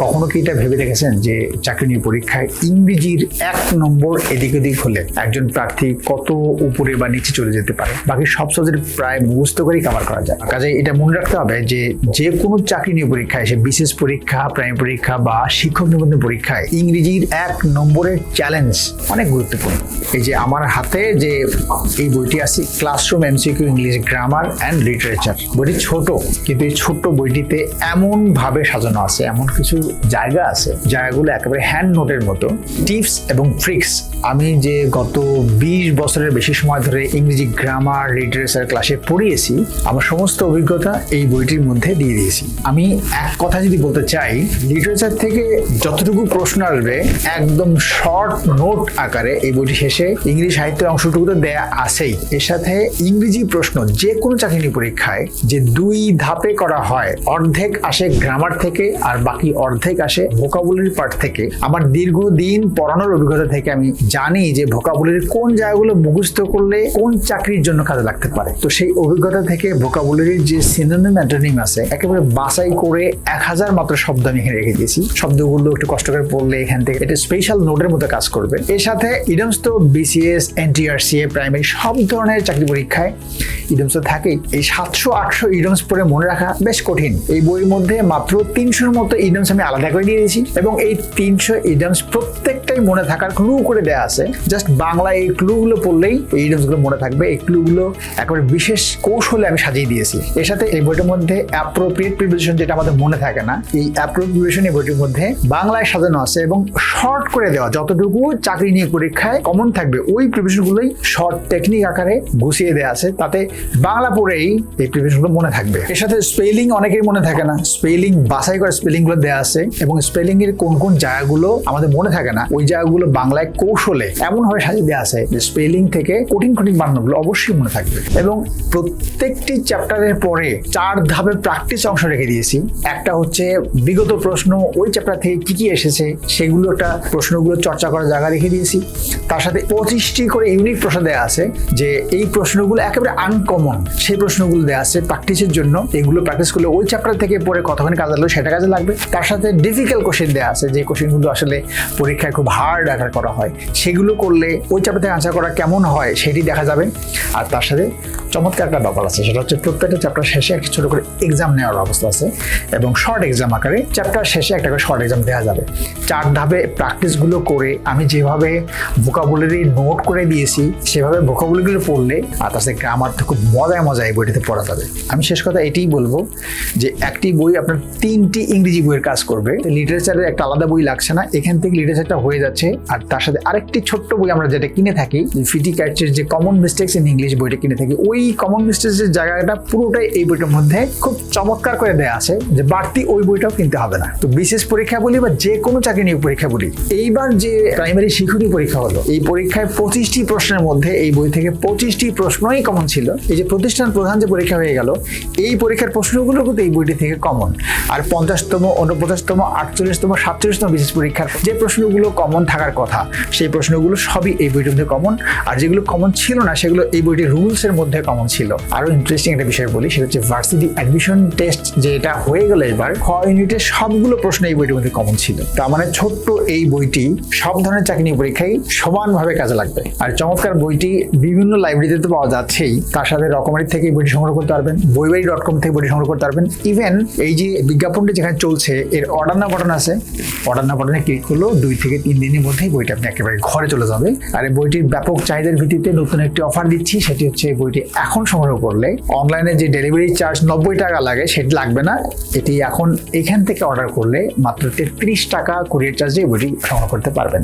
কখনো কি এটা ভেবে দেখেছেন যে চাকরি নিয়োগ পরীক্ষায় ইংরেজির 1 নম্বর এদিক ওদিক হলে একজন প্রার্থী কত উপরে বা নিচে চলে যেতে পারে? বাকি সব সাবজেক্ট প্রায় মুখস্থ করেই কভার করা যায়। কাজে এটা মনে রাখতে হবে যে যে কোনো চাকরি নিয়োগ পরীক্ষায়, সে বিশেষ পরীক্ষা, প্রাইমারি পরীক্ষা বা শিক্ষক নিবন্ধন পরীক্ষায় ইংরেজির 1 নম্বরের চ্যালেঞ্জ অনেক গুরুত্বপূর্ণ। এই যে আমার হাতে যে এই বইটি আছে, classroom MCQ English grammar and literature, বইটি ছোট, কিন্তু এই ছোট্ট বইটিতে এমন ভাবে সাজানো আছে, এমন কিছু জায়গা আছে জায়গাগুলো একেবারে হ্যান্ড নোটের মতো, টিপস এবং ট্রিক্স। আমি যে গত 20 বছরের বেশি সময় ধরে ইংরেজি গ্রামার লিটারেচার ক্লাসে পড়িয়েছি, আমার সমস্ত অভিজ্ঞতা এই বইটির মধ্যে দিয়ে দিয়েছি। আমি এক কথা যদি বলতে চাই, লিটারেচার থেকে যতটুকু প্রশ্ন আসবে একদম শর্ট নোট আকারে এই বইটি শেষে ইংরেজি সাহিত্যের অংশটুকু তো দেয়া আছেই, এর সাথে ইংরেজি প্রশ্ন যে কোনো চাকরি পরীক্ষায় যে 2 ধাপে করা হয়, অর্ধেক আসে গ্রামার থেকে আর বাকি অর্ধেক আসে ভোকাবুলারি পার্ট থেকে। আমার দীর্ঘদিন পড়ানোর অভিজ্ঞতা থেকে আমি জানি যে ভোকাবুলারির কোন জায়গাগুলো মুখস্থ করলে কোন চাকরির জন্য কাজে লাগতে পারে। তো সেই অভিজ্ঞতা থেকে ভোকাবুলারির যে সিনোনিম অ্যান্টোনিম আছে একেবারে বাছাই করে 1000 মাত্র শব্দ আমি এখানে রেখে দিয়েছি। শব্দগুলো একটু কষ্ট করে পড়লে এখান থেকে এটা স্পেশাল নোটের মতো কাজ করবে। এর সাথে ইডিয়মস তো বিসিএস, এনটিআরসিএ, প্রাইমারি সব ধরনের চাকরি পরীক্ষায় ইডিয়মস তো থাকেই। এই 700-800 ইডিয়মস পড়ে মনে রাখা বেশ কঠিন। এই বইয়ের মধ্যে মাত্র 300-র মতো ইডিয়মস আমি আলাদা করে দিয়ে দিয়েছি এবং এই 300 ইডিয়মস প্রত্যেকটাই মনে থাকার ক্লু করে দেয়া আছে। জাস্ট বাংলায় এই ক্লুগুলো পড়লেই এই ইডিয়মসগুলো মনে থাকবে। এই ক্লুগুলো একেবারে বিশেষ কৌশলে আমি সাজিয়ে দিয়েছি। এর সাথে এই বইটার মধ্যে অ্যাপ্রোপ্রিয়েট প্রিপোজিশন, যেটা আমাদের মনে থাকে না, এই অ্যাপ্রোপ্রিয়েট প্রিপোজিশন এই বইটির মধ্যে বাংলায় সাজানো আছে এবং শর্ট করে দেওয়া, যতটুকু চাকরি নিয়োগ পরীক্ষায় কমন থাকবে ওই প্রিপোজিশনগুলোই শর্ট টেকনিক আকারে গুছিয়ে দেওয়া আছে, তাতে বাংলা পড়েই এই প্রিপোজিশনগুলো মনে থাকবে। এর সাথে স্পেলিং অনেকের মনে থাকে না, স্পেলিং বাছাই করে স্পেলিংগুলো দেওয়া আছে এবং স্পেলিং এর কোন কোন জায়গাগুলো আমাদের মনে থাকে না ওই জায়গাগুলো বাংলায় কৌশলে এমনভাবে সাজিয়ে দেওয়া আছে যে স্পেলিং থেকে কঠিন কঠিন বানানগুলো অবশ্যই মনে থাকবে। এবং প্রত্যেকটি চ্যাপ্টারের পরে 4 ধাপের প্র্যাকটিস অংশ রেখে দিয়েছি। একটা হচ্ছে বিগত প্রশ্ন, ওই চ্যাপ্টার থেকে কি কি এসেছে সেগুলো একটা প্রশ্নগুলো চর্চা করার জায়গা রেখে দিয়েছি। তার সাথে 25টি করে ইউনিক প্রশ্ন দেওয়া আছে যে এই প্রশ্নগুলো একেবারে আনকমন, সেই প্রশ্নগুলো দেওয়া আছে প্র্যাকটিসের জন্য। এগুলো প্র্যাকটিস করলে ওই চ্যাপ্টার থেকে পরে কতক্ষণ কাজে লাগলো সেটা কাজে লাগবে। তার সাথে ডিফিকাল্ট কোশ্চেন দেওয়া আছে, যে কোশ্চেনগুলো আসলে পরীক্ষায় খুব হার্ড আকার করা হয়, সেগুলো করলে ওই চ্যাপ্টার থেকে আনসার করা কেমন হয় সেটি দেখা যাবে। আর তার সাথে চমৎকার একটা ব্যাপার আছে, সেটা হচ্ছে প্রত্যেকটা চ্যাপ্টার শেষে একটা ছোট করে এক্সাম নেওয়ার অবস্থা আছে এবং শর্ট এক্সাম আকারে চ্যাপ্টার শেষে একটা করে শর্ট এক্সাম দেওয়া যাবে। 4 ধাপে প্র্যাকটিসগুলো করে আমি যেভাবে ভোকাবুলারি নোট করে দিয়েছি সেভাবে ভোকাবুলারিগুলো পড়লে আর তার সাথে গ্রামার তো খুব মজায় মজায় এই বইটিতে পড়া যাবে। আমি শেষ কথা এটাই বলবো যে একটি বই আপনার 3টি ইংরেজি বইয়ের কাজ করবে। লিটারেচারের একটা আলাদা বই লাগছে না, এখান থেকে লিটারেচারটা হয়ে যাচ্ছে। আর তার সাথে আরেকটি ছোট্ট বই আমরা যেটা কিনে থাকি, ফিটি ক্যাটচের যে কমন মিস্টেক্স ইন ইংলিশ বইটা কিনে থাকি, ওই কমন মিস্টেক্সের জায়গাটা পুরোটাই এই বইটার মধ্যে খুব চমৎকার করে দেওয়া আছে, যে বাড়তি ওই বইটাও কিনতে হবে না। তো বিশেষ পরীক্ষা বলি বা যে কোনো চাকরি নিয়োগ পরীক্ষা বলি, এইবার যে প্রাইমারি শিক্ষকী পরীক্ষা হলো, এই পরীক্ষায় 25টি প্রশ্নের মধ্যে এই বই থেকে 25টি প্রশ্নই কমন ছিল। এই যে প্রতিষ্ঠান প্রধান যে পরীক্ষা হয়ে গেল, এই পরীক্ষার প্রশ্নগুলো কিন্তু এই বইটি থেকে কমন। আর 50তম, 49তম, 48তম, 47তম বিশেষ পরীক্ষার যে প্রশ্নগুলো কমন থাকার কথা, সেই প্রশ্নগুলো সবই এই বইটির মধ্যে কমন। আর যেগুলো কমন ছিল না সেগুলো এই বইটির রুলসের মধ্যে কমন ছিল। আরো ইন্টারেস্টিং একটা বিষয় বলি, সেটা হচ্ছে ভার্সিটি অ্যাডমিশন টেস্ট যেটা হয়ে গেল এবার, খ ইউনিটের সবগুলো প্রশ্ন এই বইটির মধ্যে কমন ছিল। তার মানে ছোট্ট এই বইটি সব ধরনের চাকরি নিয়োগ পরীক্ষায় সমানভাবে কাজে লাগবে। আর চমৎকার বইটি বিভিন্ন লাইব্রেরিতে তো পাওয়া যাচ্ছেই, তার সাথে রকমারি থেকে এই বইটি সংগ্রহ করতে পারবেন, বইবাড়ি.com থেকে বইটি সংগ্রহ করতে পারবেন। ইভেন এই যে বিজ্ঞাপনটি যেখানে চলছে এর অর্ডার নাও বাটন আছে, অর্ডার নাও বাটনে ক্লিক করলেও 2 থেকে 3 দিনের মধ্যেই বইটা আপনি একেবারে ঘরে চলে যাবে। আর এই বইটির ব্যাপক চাহিদার ভিত্তিতে নতুন একটি অফার দিচ্ছি, সেটি হচ্ছে এই বইটি এখন সংগ্রহ করলে অনলাইনে যে ডেলিভারি চার্জ 90 টাকা লাগে সেটি লাগবে না। এটি এখন এখান থেকে অর্ডার করলে মাত্র 33 টাকা কুরিয়ার চার্জে এই বইটি সংগ্রহ করতে পারবেন।